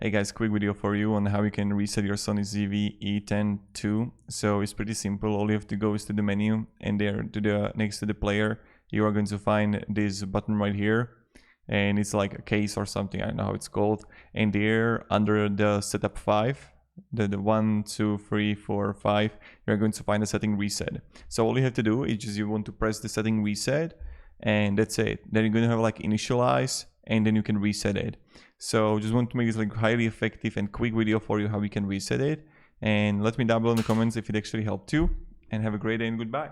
Hey guys, quick video for you on how you can reset your Sony ZV-E10 II. So it's pretty simple. All you have to go is to the menu, and there to the next to the player you are going to find this button right here, and it's like a case or something, I don't know how it's called. And there under the setup 5, the 1 2 3 4 5, you're going to find the setting reset. So all you have to do is just you want to press the setting reset, and that's it. Then you're going to have like initialize, and then you can reset it. So just want to make this like highly effective and quick video for you how we can reset it. And let me down below in the comments if it actually helped you, and have a great day and goodbye.